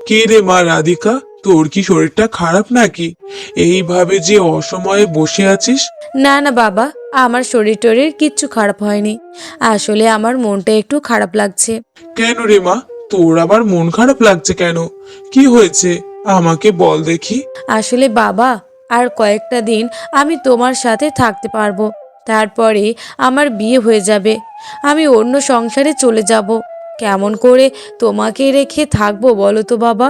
কে রে মা রাধিকা, তোর কি শরীরটা খারাপ নাকি? এইভাবে যে অসময়ে বসে আছিস। না না বাবা, আমার শরীর টরীর কিচ্ছু খারাপ হয়নি। আসলে আমার মনটা একটু খারাপ লাগছে। কেন রে মা, তোর আবার মন খারাপ লাগছে কেন? কি হয়েছে আমাকে বল দেখি। আসলে বাবা, আর কয়েকটা দিন আমি তোমার সাথে থাকতে পারবো। তারপরে আমার বিয়ে হয়ে যাবে। আমি অন্য সংসারে চলে যাব। কেমন করে তোমাকে রেখে থাকবো বলো তো বাবা?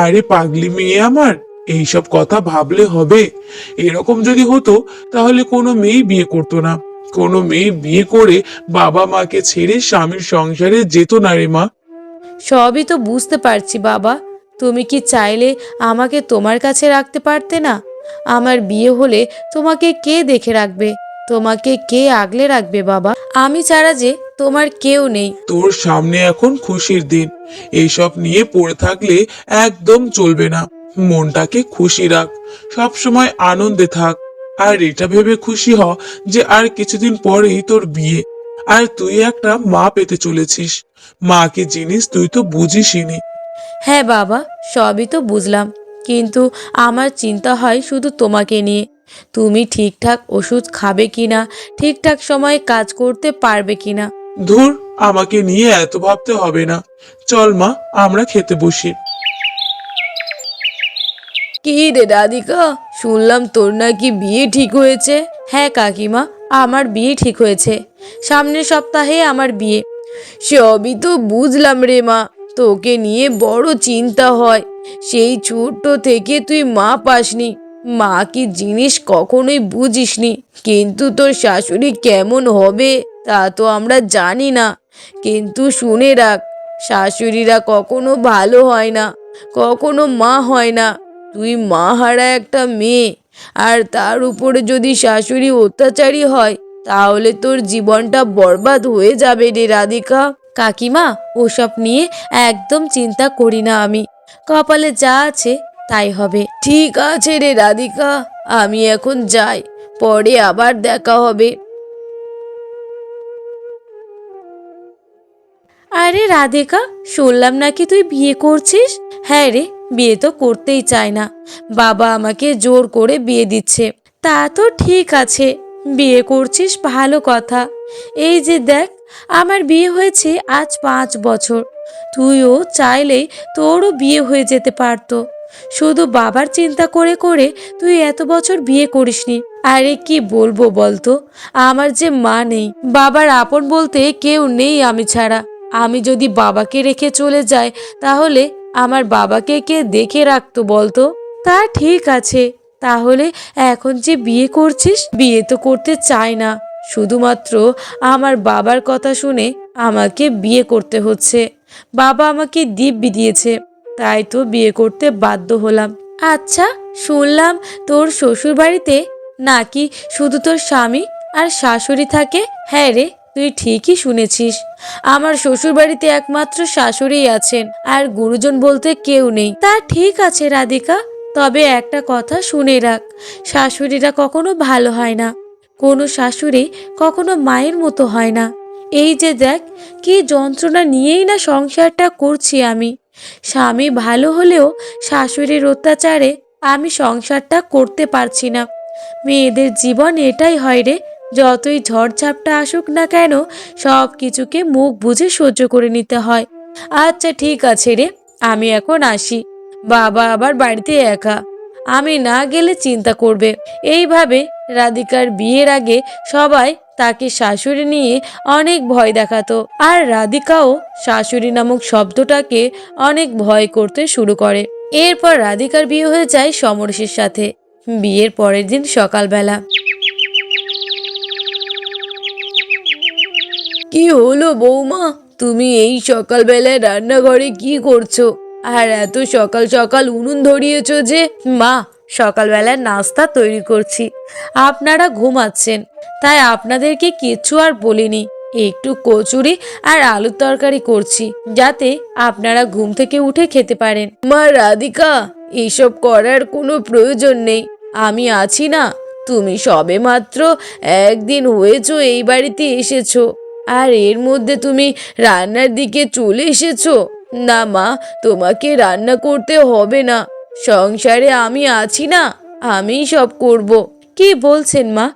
আরে পাগলি মেয়ে আমার, এইসব কথা ভাবলে হবে? এরকম যদি হতো তাহলে কোনো মেয়ে বিয়ে করতো না। কোনো মেয়ে বিয়ে করে বাবা মাকে ছেড়ে স্বামীর সংসারে যেত না রে মা। সবই তো বুঝতে পারছি বাবা। তুমি কি চাইলে আমাকে তোমার কাছে রাখতে পারতে না? আমার বিয়ে হলে তোমাকে কে দেখে রাখবে? তোমাকে কে আগলে রাখবে বাবা? আমি ছাড়া যে তোমার কেউ নেই। তোর সামনে এখন খুশির দিন, এইসব নিয়ে পড়ে থাকলে একদম চলবে না। মনটাকে খুশি রাখ, সব সময় আনন্দে থাক। আর এটা ভেবে খুশি হ যে আর কিছুদিন পরেই তোর বিয়ে, আর তুই একটা মা পেতে চলেছিস। মা কি জিনিস তুই তো বুঝিসই। হ্যাঁ বাবা, সবই তো বুঝলাম, কিন্তু আমার চিন্তা হয় শুধু তোমাকে নিয়ে। তুমি ঠিকঠাক ওষুধ খাবে কিনা, ঠিকঠাক সময়ে কাজ করতে পারবে কিনা। ধুর, আমাকে নিয়ে এত ভাবতে হবে না। চল মা, আমরা খেতে বসি। কি রে রাধিকা, শুনলাম তোর নাকি বিয়ে ঠিক হয়েছে? হ্যাঁ কাকিমা, আমার বিয়ে ঠিক হয়েছে। সামনের সপ্তাহে আমার বিয়ে। সবই তো বুঝলাম রে মা, তোকে নিয়ে বড় চিন্তা হয়। সেই ছোট্ট থেকে তুই মা পাসনি, মা কি জিনিস কখনোই বুঝিসনি। কিন্তু তোর শাশুড়ি কেমন হবে তা তো আমরা জানি না। কিন্তু শুনে রাখ, শাশুড়িরা কখনো ভালো হয় না, কখনো মা হয় না। তুই মা হারা একটা মেয়ে, আর তার উপরে যদি শাশুড়ি অত্যাচারী হয়, তাহলে তোর জীবনটা বরবাদ হয়ে যাবে রে রাধিকা। কাকিমা, ওসব নিয়ে একদম চিন্তা করি না আমি। কপালে যা আছে তাই হবে। ঠিক আছে রে রাধিকা, আমি এখন যাই, পরে আবার দেখা হবে। আরে রাধিকা, শুনলাম নাকি তুই বিয়ে করছিস? হ্যাঁ রে, বিয়ে তো করতেই চায় না, বাবা আমাকে জোর করে বিয়ে দিচ্ছে। তা তো ঠিক আছে, বিয়ে করছিস ভালো কথা। এই যে দেখ, আমার বিয়ে হয়েছে আজ 5 বছর। তুইও চাইলেই তোরও বিয়ে হয়ে যেতে পারতো। শুধু বাবার চিন্তা করে করে তুই এত বছর বিয়ে করিসনি। আরে কি বলবো বলতো, আমার যে মা নেই, বাবার আপন বলতে কেউ নেই আমি ছাড়া। আমি যদি বাবাকে রেখে চলে যাই, তাহলে আমার বাবাকে কে দেখে রাখতো বলতো? তা ঠিক আছে, তাহলে এখন যে বিয়ে করছিস, বিয়ে তো করতে চাই না, শুধুমাত্র আমার বাবার কথা শুনে আমাকে বিয়ে করতে হচ্ছে। বাবা আমাকে দিব্যি দিয়েছে, তাই তো বিয়ে করতে বাধ্য হলাম। আচ্ছা, শুনলাম তোর শ্বশুর বাড়িতে নাকি শুধু তোর স্বামী আর শাশুড়ি থাকে? হ্যাঁ রে, তুই ঠিকই শুনেছিস। আমার শ্বশুর বাড়িতে একমাত্র শাশুড়িই আছেন, আর গুরুজন বলতে কেউ নেই। তা ঠিক আছে রাধিকা, তবে একটা কথা শুনে রাখ, শাশুড়িরা কখনো ভালো হয় না। কোনো শাশুড়ি কখনো মায়ের মতো হয় না। এই যে দেখ, কি যন্ত্রণা নিয়েই না সংসারটা করছি আমি। স্বামী ভালো হলেও শাশুড়ির অত্যাচারে আমি সংসারটা করতে পারছি না। মেয়েদের জীবন এটাই হয় রে, যতই ঝড়ঝাপটা আসুক না কেন, সব কিছুকে মুখ বুজে সহ্য করে নিতে হয়। আচ্ছা ঠিক আছে রে, আমি এখন আসি। বাবা আবার বাড়িতে একা, আমি না গেলে চিন্তা করবে। এইভাবে রাধিকার বিয়ের আগে সবাই তাকে শাশুড়ি নিয়ে অনেক ভয় দেখাতো, আর রাধিকাও শাশুড়ি নামক শব্দটাকে অনেক ভয় করতে শুরু করে। এরপর রাধিকার বিয়ে হয়ে যায় সমরেশের সাথে। বিয়ের পরের দিন সকালবেলা। কি হলো বৌমা, তুমি এই সকালবেলায় রান্নাঘরে কি করছো? আর এত সকাল সকাল উনুন ধরিয়েছো যে? মা, সকালবেলার নাস্তা তৈরি করছি, আপনারা ঘুমাচ্ছেন তাই আপনাদেরকে কিচ্ছু আর বলিনি। একটু কচুরি আর আলুর তরকারি করছি, যাতে আপনারা ঘুম থেকে উঠে খেতে পারেন। মা রাধিকা, এইসব করার কোনো প্রয়োজন নেই, আমি আছি না। তুমি সবে মাত্র একদিন হয়েছো এই বাড়িতে এসেছো, আর এর মধ্যে তুমি রান্নার দিকে চলে এসেছো। না মা, তোমাকে রান্না করতে হবে না, সংসারে আমি আছি না, আমিই সব করব। কি বলছেন মা?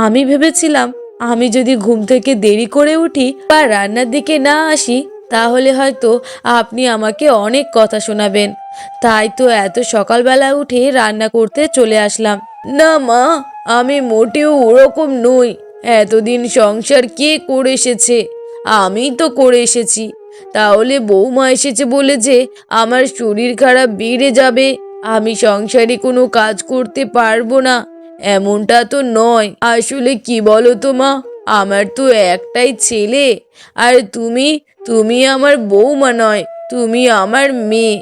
আমি ভেবেছিলাম আমি যদি ঘুম থেকে দেরি করে উঠি বা রান্নার দিকে না আসি তাহলে হয়তো আপনি আমাকে অনেক কথা শোনাবেন, তাই তো এত সকালবেলা উঠে রান্না করতে চলে আসলাম। না মা, আমি মোটেও ওরকম নই। এতদিন সংসার কে করে এসেছে? আমিই তো করে এসেছি। তাহলে বৌমা এসেছে বলে যে আমার শরীর খারাপ বেড়ে যাবে, আমি সংসারে কোনো কাজ করতে পারবো না, এমনটা তো নয়। আসলে কি বলো তো মা, আমার তো একটাই ছেলে, আর তুমি তুমি আমার বৌমা নয়, তুমি আমার মেয়ে,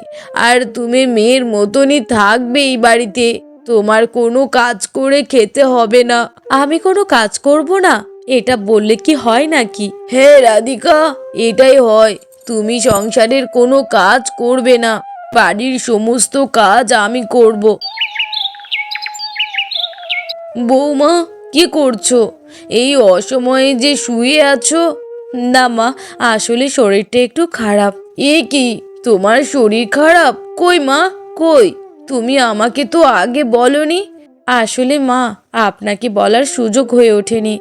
আর তুমি মেয়ের মতনই থাকবে এই বাড়িতে। তোমার কোনো কাজ করে খেতে হবে না। আমি কোনো কাজ করব না, এটা বললে কি হয় নাকি? হ্যাঁ রাধিকা, এটাই হয়। তুমি সংসারের কোনো কাজ করবে না, বাড়ির সমস্ত কাজ আমি করব। বৌমা, কি করছো? এই অসময়ে যে শুয়ে আছো? না মা, আসলে শরীরটা একটু খারাপ। এ কি, তোমার শরীর খারাপ? কই মা, কই? তুমি আমাকে তো আগে বলনি। আসলে মা, আপনাকে বলার সুযোগ হয়ে ওঠেনি,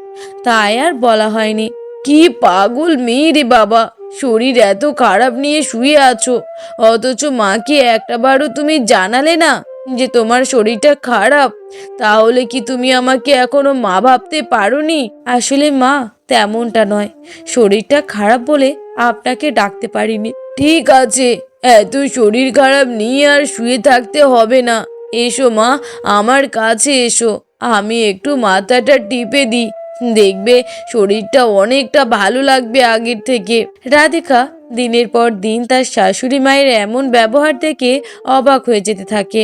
তাই আর বলা হয়নি। কি পাগল মেয়ে রে বাবা, শরীর এত খারাপ নিয়ে শুয়ে আছো, অথচ মাকে একটাবারও তুমি জানালে না যে তোমার শরীরটা খারাপ। তাহলে কি তুমি আমাকে এখনো মা ভাবতে পারোনি? আসলে মা, তেমনটা নয়, শরীরটা খারাপ বলে আপনাকে ডাকতে পারিনি। ঠিক আছে, এত শরীর খারাপ নিয়ে আর শুয়ে থাকতে হবে না। এসো মা, আমার কাছে এসো, আমি একটু মাথাটা টিপে দিই, দেখবে শরীরটা অনেকটা ভালো লাগবে আগের থেকে। রাধিকা দিনের পর দিন তার শাশুড়ি মায়ের এমন ব্যবহার দেখে অবাক হয়ে যেতে থাকে।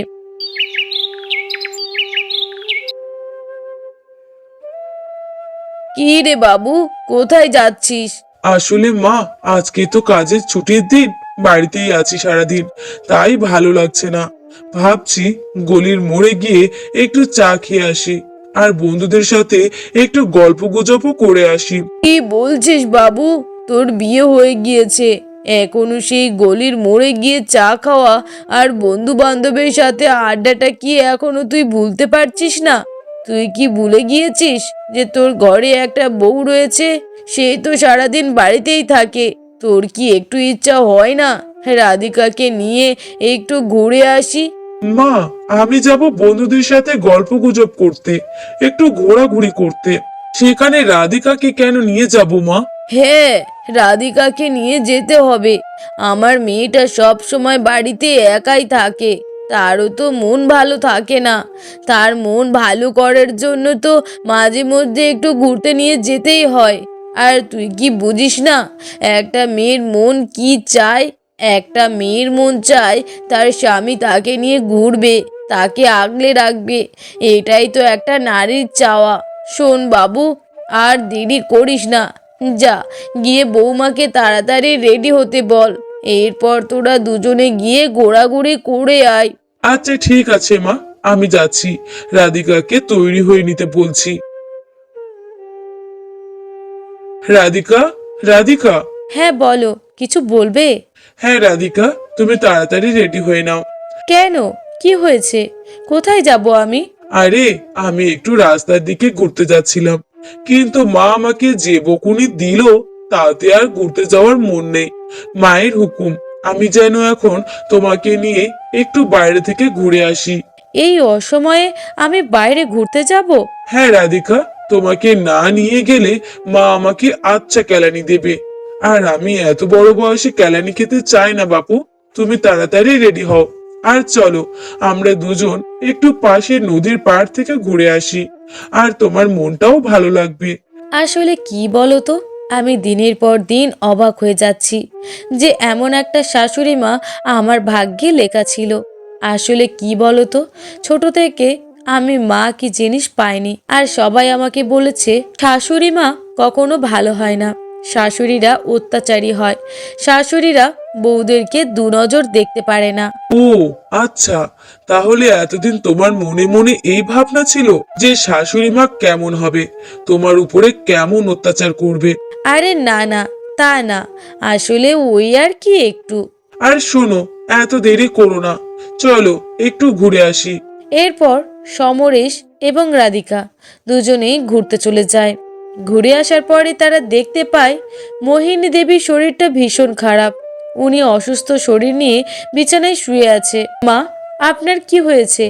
কি রে বাবু, কোথায় যাচ্ছিস? আসলে মা, আজকে তো কাজের ছুটির দিন, বাড়িতেই আছি সারাদিন, তাই ভালো লাগছে না। ভাবছি গলির মোড়ে গিয়ে একটু চা খেয়ে আসি, আর বন্ধুদের সাথে একটু গল্প গুজবও করে আসি। কি বলছিস বাবু, তোর বিয়ে হয়ে গিয়েছে, এখনো সেই গলির মোড়ে গিয়ে চা খাওয়া আর বন্ধু বান্ধবের সাথে আড্ডাটা কি এখনো তুই ভুলতে পারছিস না? তুই কি ভুলে গিয়েছিস যে তোর ঘরে একটা বউ রয়েছে, সে তো সারাদিন বাড়িতেই থাকে? তোর কি একটু ইচ্ছা হয় না রাধিকাকে নিয়ে একটু ঘুরে আসি? মা, আমি যাব বন্ধুদের সাথে গল্প গুজব করতে, একটু ঘোরাঘুরি করতে, সেখানে রাধিকাকে কেন নিয়ে যাব মা? হ্যাঁ, রাধিকাকে নিয়ে যেতে হবে। আমার মেয়েটা সব সময় বাড়িতে একাই থাকে, তারও তো মন ভালো থাকে না। তার মন ভালো করার জন্য তো মাঝে মধ্যে একটু ঘুরতে নিয়ে যেতেই হয়। আর তুই কি বুঝিস না একটা মেয়ের মন কি চায়? একটা মেয়ের মন চায় তার স্বামী তাকে নিয়ে ঘুরবে, তাকে আগলে রাখবে, এটাই তো একটা নারীর চাওয়া। শোন বাবু, আর দেরি করিস না, যা গিয়ে বৌমাকে তাড়াতাড়ি রেডি হতে বল, এরপর তোরা দুজনে গিয়ে ঘোরাঘুরি করে আয়। আচ্ছা ঠিক আছে মা, আমি যাচ্ছি, রাধিকাকে তৈরি হয়ে নিতে বলছি। রাধিকা, রাধিকা। হ্যাঁ বলো, কিছু বলবে? হ্যাঁ রাধিকা, তুমি তাড়াতাড়ি রেডি হয়ে নাও। কেন, কি হয়েছে? কোথায় যাব আমি? আরে, আমি একটু রাস্তার দিকে ঘুরতে যাচ্ছিলাম, কিন্তু মা আমাকে যে বকুনি দিল, তাতে আর ঘুরতে যাওয়ার মন নেই। মায়ের হুকুম, আমি যেন এখন তোমাকে নিয়ে একটু বাইরে থেকে ঘুরে আসি। এই অসময়ে আমি বাইরে ঘুরতে যাব? হ্যাঁ রাধিকা, তোমাকে না নিয়ে গেলে মা আমাকে আচ্ছা কেলানি দেবে, আর আমি এত বড় বয়সে কেলানি খেতে চাই না বাপু। তুমি তাড়াতাড়ি রেডি হও, আর চলো আমরা দুজন একটু পাশে নদীর পাড় থেকে ঘুরে আসি, আর তোমার মনটাও ভালো লাগবে। আসলে কি বলো তো, আমি দিনের পর দিন অবাক হয়ে যাচ্ছি যে এমন একটা শাশুড়ি মা আমার ভাগ্যে লেখা ছিল। আসলে কি বলো তো, ছোট থেকে আমি মা কি জিনিস পাইনি, আর সবাই আমাকে বলেছে শাশুড়ি মা কখনো ভালো হয় না, শাশুড়িরা অত্যাচারী হয়, শাশুড়িরা বউদেরকে দুনজর দেখতে পারে না। ও আচ্ছা, তাহলে এতদিন তোমার মনে মনে এই ভাবনা ছিল যে শাশুড়ি মা কেমন হবে, তোমার উপরে কেমন অত্যাচার করবে। আরে না না, তা না, আসলে ওই আর কি একটু। আর শোনো, এত দেরি করো না, চলো একটু ঘুরে আসি। এরপর সমরেশ এবং রাধিকা দুজনেই ঘুরতে চলে যায়। ঘুরে আসার পরে তারা দেখতে পায় মোহিনী দেবীর শরীরটা ভীষণ খারাপ। উনি অসুস্থ শরীর নিয়ে বিছানায় শুয়ে আছে। মা, আপনার কি হয়েছে?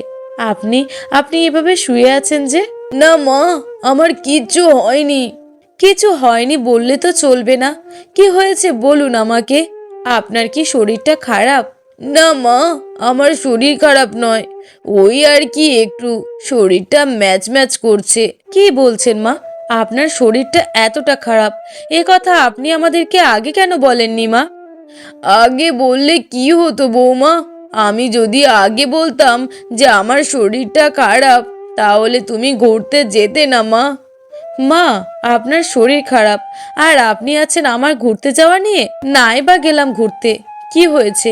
আপনি আপনি এভাবে শুয়ে আছেন যে? না মা, আমার কিচ্ছু হয়নি। কিছু হয়নি বললে তো চলবে না। কি হয়েছে বলুন আমাকে। আপনার কি শরীরটা খারাপ? না মা, আমার শরীর খারাপ নয়, ওই আর কি একটু শরীরটা ম্যাচ ম্যাচ করছে। কি বলছেন মা? আপনার শরীরটা এতটা খারাপ, এ কথা আপনি আমাদেরকে আগে কেন বলেননি মা? আগে বললে কি হতো বৌমা? আমি যদি আগে বলতাম যে আমার শরীরটা খারাপ, তাহলে তুমি ঘুরতে যেতে না মা। মা, আপনার শরীর খারাপ আর আপনি আছেন আমার ঘুরতে যাওয়া নিয়ে? নাই বা গেলাম ঘুরতে, কি হয়েছে?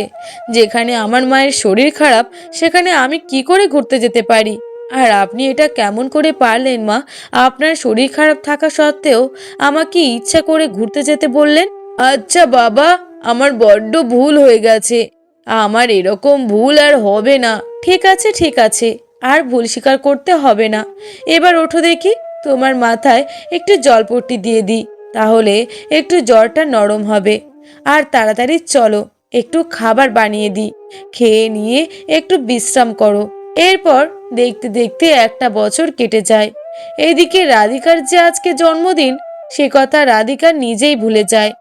যেখানে আমার মায়ের শরীর খারাপ সেখানে আমি কি করে ঘুরতে যেতে পারি? আর আপনি এটা কেমন করে পারলেন মা? আপনার শরীর খারাপ থাকা সত্ত্বেও আমাকে ইচ্ছা করে ঘুরতে যেতে বললেন? আচ্ছা বাবা, আমার বড্ড ভুল হয়ে গেছে। আমার এরকম ভুল আর হবে না। ঠিক আছে ঠিক আছে, আর ভুল স্বীকার করতে হবে না। এবার ওঠো দেখি, তোমার মাথায় একটু জলপট্টি দিয়ে দিই, তাহলে একটু জ্বরটা নরম হবে। আর তাড়াতাড়ি চলো, একটু খাবার বানিয়ে দিই, খেয়ে নিয়ে একটু বিশ্রাম করো। এরপর দেখতে দেখতে একটা বছর কেটে যায়। এইদিকে রাধিকার যে আজকে জন্মদিন, সে কথা রাধিকা নিজেই ভুলে যায়।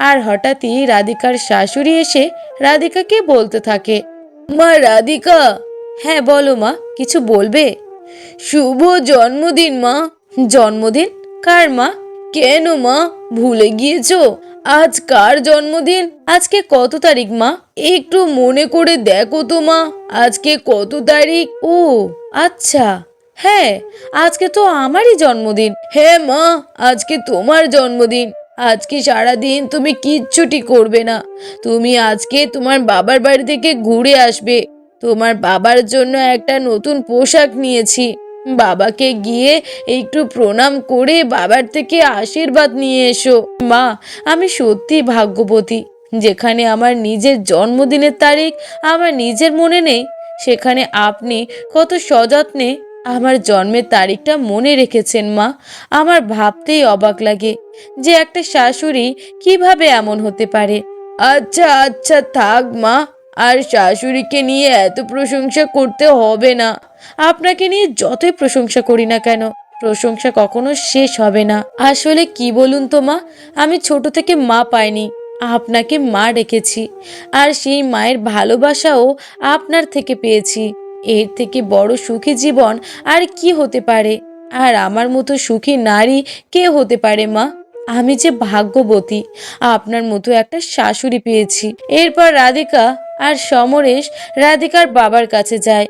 আর হঠাৎই রাধিকার শাশুড়ি এসে রাধিকাকে বলতে থাকে, মা রাধিকা। হ্যাঁ বলো মা, কিছু বলবে? শুভ জন্মদিন মা। জন্মদিন? কার মা? কেন মা, ভুলে গিয়েছো? আজ কার জন্মদিন? আজকে কত তারিখ মা? একটু মনে করে দেখো তো মা, আজকে কত তারিখ? ও আচ্ছা, হ্যাঁ, আজকে তো আমারই জন্মদিন। হ্যাঁ মা, আজকে তোমার জন্মদিন। আজকে সারাদিন তুমি কিচ্ছুটি করবে না। তুমি আজকে তোমার বাবার বাড়ি থেকে ঘুরে আসবে। তোমার বাবার জন্য একটা নতুন পোশাক নিয়েছি। বাবাকে গিয়ে একটু প্রণাম করে বাবার থেকে আশীর্বাদ নিয়ে এসো। মা, আমি সত্যি ভাগ্যবতী। যেখানে আমার নিজের জন্মদিনের তারিখ আমার নিজের মনে নেই, সেখানে আপনি কত সযত্নে আমার জন্মের তারিখটা মনে রেখেছেন মা। আমার ভাবতেই অবাক লাগে যে একটা শাশুড়ি কিভাবে এমন হতে পারে। আচ্ছা আচ্ছা থাক মা, আর শাশুড়িকে নিয়ে এত প্রশংসা করতে হবে না। আপনাকে নিয়ে যতই প্রশংসা করি না কেন, প্রশংসা কখনো শেষ হবে না। আসলে কি বলুন তো মা, আমি ছোট থেকে মা পাইনি, আপনাকে মা রেখেছি। আর সেই মায়ের ভালোবাসাও আপনার থেকে পেয়েছি। এর থেকে বড় সুখী জীবন আর কি হতে পারে? আর আমার মতো সুখী নারী কে হতে পারে মা? আমি যে ভাগ্যবতী, আপনার মতো একটা শাশুড়ি পেয়েছি। এরপর রাধিকা আর সমরেশ রাধিকার বাবার কাছে যায়।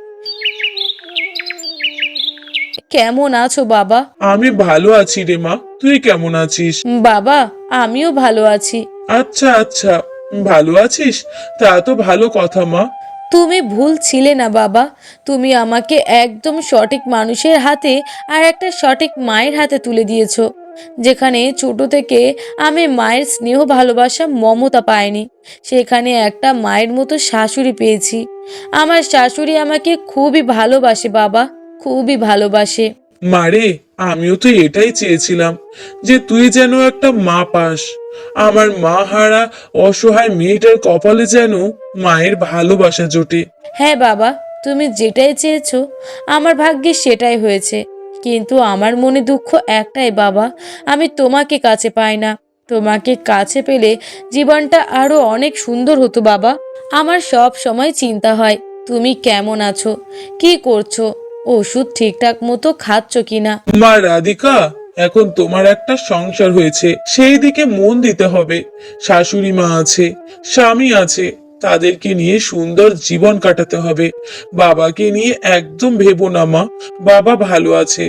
কেমন আছো বাবা? আমি ভালো আছি রে মা, তুই কেমন আছিস? বাবা, আমিও ভালো আছি। আচ্ছা আচ্ছা, ভালো আছিস, তা তো ভালো কথা মা। তুমি ভুল ছিলে না বাবা, তুমি আমাকে একদম সঠিক মানুষের হাতে আর একটা সঠিক মায়ের হাতে তুলে দিয়েছো। যেখানে ছোট থেকে আমি মায়ের স্নেহ ভালোবাসা মমতা পাইনি, সেখানে একটা মায়ের মতো শাশুড়ি পেয়েছি। আমার শাশুড়ি আমাকে খুবই ভালোবাসে বাবা, খুবই ভালোবাসে। মারে, আমিও তো এটাই চেয়েছিলাম যে তুই যেন একটা মা পাস। আমার মা হারা অসহায় মেয়েটার কপালে যেন মায়ের ভালোবাসা জোটে। হ্যাঁ বাবা, তুমি যেটাই চেয়েছো আমার ভাগ্যে সেটাই হয়েছে। কিন্তু আমার মনে দুঃখ একটাই বাবা, আমি তোমাকে কাছে পাই না। তোমাকে কাছে পেলে জীবনটা আরো অনেক সুন্দর হতো বাবা। আমার সব সময় চিন্তা হয় তুমি কেমন আছো, কি করছো, ওষুধ ঠিকঠাক মতো খাচ্ছ কিনা। মা রাধিকা, এখন তোমার একটা সংসার হয়েছে, সেই দিকে মন দিতে হবে। শাশুড়ি মা আছে, স্বামী আছে, তাদেরকে নিয়ে সুন্দর জীবন কাটাতে হবে। বাবাকে নিয়ে একদম ভেবো না মা, বাবা ভালো আছে,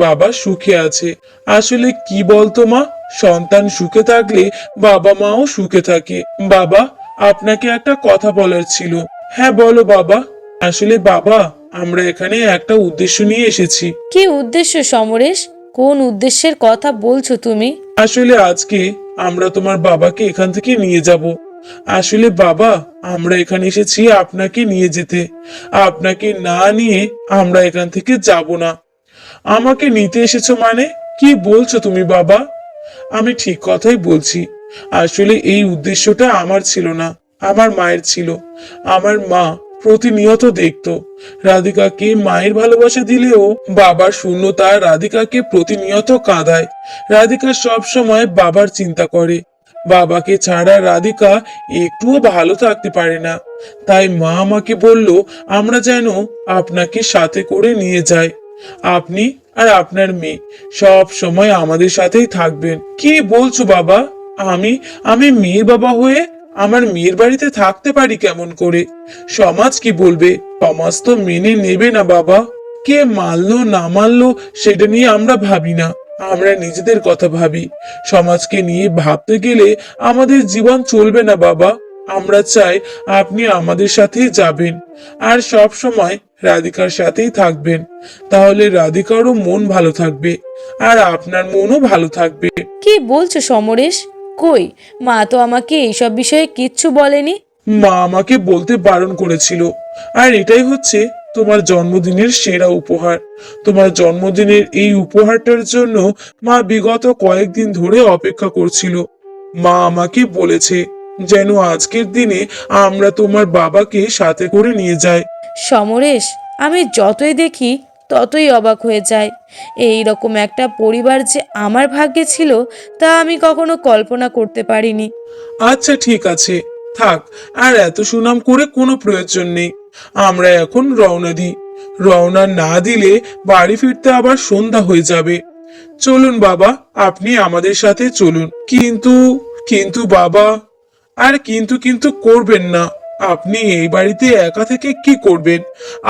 বাবা সুখে আছে। আসলে কি বলতো মা, সন্তান সুখে থাকলে বাবা মাও সুখে থাকে। বাবা, আপনাকে একটা কথা বলার ছিল। হ্যাঁ বলো বাবা। আসলে বাবা, আমরা এখানে একটা উদ্দেশ্য নিয়ে এসেছি। কি উদ্দেশ্য সমরেশ? কোন উদ্দেশ্যের কথা বলছো তুমি? আসলে আজকে আমরা তোমার বাবাকে এখান থেকে নিয়ে যাব। আসলে বাবা, আমরা এখানে এসেছি আপনাকে নিয়ে যেতে। আপনাকে না নিয়ে আমরা এখান থেকে যাব না। আমাকে নিতে এসেছো মানে? কি বলছো তুমি বাবা? আমি ঠিক কথাই বলছি। আসলে এই উদ্দেশ্যটা আমার ছিল না, আমার মায়ের ছিল। আমার মা প্রতিনিয়ত দেখতো রাধিকাকে মায়ের ভালোবাসা দিলেও বাবার শূন্যতা রাধিকাকে প্রতিনিয়ত কাঁদায়। রাধিকা সব সময় বাবার চিন্তা করে। বাবাকে ছাড়া রাধিকা একটুও ভালো থাকতে পারে না। তাই মা আমাকে বলল আমরা যেন আপনাকে সাথে করে নিয়ে যাই। আপনি আর আপনার মেয়ে সব সময় আমাদের সাথেই থাকবেন। কি বলছো বাবা? আমি আমি মেয়ের বাবা হয়ে আমার মেয়ের বাড়িতে থাকতে পারি কেমন করে? সমাজ কি বলবে? সমাজ তো মেনে নেবে না বাবা। কে মানলো না মানলো সেটা নিয়ে আমরা ভাবি না, আমরা নিজেদের কথা ভাবি। সমাজকে নিয়ে ভাবতে গেলে আমাদের জীবন চলবে না বাবা। আমরা চাই আপনি আমাদের সাথেই যাবেন আর সব সময় রাধিকার সাথেই থাকবেন। তাহলে রাধিকারও মন ভালো থাকবে আর আপনার মনও ভালো থাকবে। কি বলছো সমরেশ? কই, মা তো আমাকে এইসব বিষয়ে কিচ্ছু বলেনি। মা আমাকে বলতে বারণ করেছিল। আর এটাই হচ্ছে তোমার জন্মদিনের সেরা উপহার। তোমার জন্মদিনের এই উপহারটার জন্য মা বিগত কয়েকদিন ধরে অপেক্ষা করছিল। মা আমাকে বলেছে যেন আজকের দিনে আমরা তোমার বাবাকে সাথে করে নিয়ে যাই। সমরেশ, আমি যতই দেখি ততই অবাক হয়ে যাই। এই রকম একটা পরিবার যে আমার ভাগ্যে ছিল তা আমি কখনো কল্পনা করতে পারিনি। আচ্ছা ঠিক আছে, থাক। আর এত সুনাম করে কোনো প্রয়োজন নেই। আমরা এখন রওনা দিই। রওনা না দিলে বাড়ি ফিরতে আবার সন্ধ্যা হয়ে যাবে। চলুন বাবা, আপনি আমাদের সাথে চলুন। কিন্তু কিন্তু বাবা, আর কিন্তু কিন্তু করবেন না। আপনি এই বাড়িতে একা থেকে কি করবেন?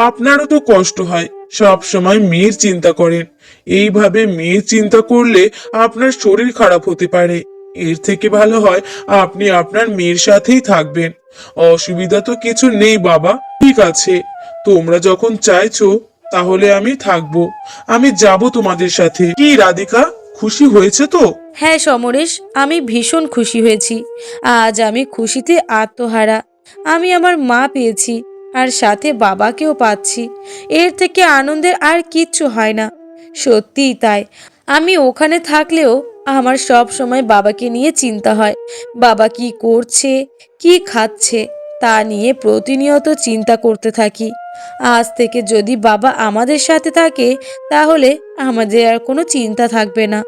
আপনারও তো কষ্ট হয়। সব সময় মেয়ের চিন্তা করেন। এইভাবে মেয়ের চিন্তা করলে আপনার শরীর খারাপ হতে পারে। এর থেকে ভালো হয় আপনি আপনার মেয়ের সাথেই থাকবেন। অসুবিধা তো কিছু নেই বাবা। ঠিক আছে, তোমরা যখন চাইছো তাহলে আমি থাকবো। আমি যাব তোমাদের সাথে। কি রাধিকা, খুশি হয়েছে তো? হ্যাঁ সমরেশ, আমি ভীষণ খুশি হয়েছি। আজ আমি খুশিতে আত্মহারা। আমি আমার মা পেয়েছি আর সাথে বাবাকেও পাচ্ছি। এর থেকে আনন্দের আর কিচ্ছু হয় না। সত্যিই তাই। আমি ওখানে থাকলেও আমার সব সময় বাবাকে নিয়ে চিন্তা হয়। বাবা কি করছে, কি খাচ্ছে তা নিয়ে প্রতিনিয়ত চিন্তা করতে থাকি। আজ থেকে যদি বাবা আমাদের সাথে থাকে তাহলে আমাদের আর কোনো চিন্তা থাকবে না।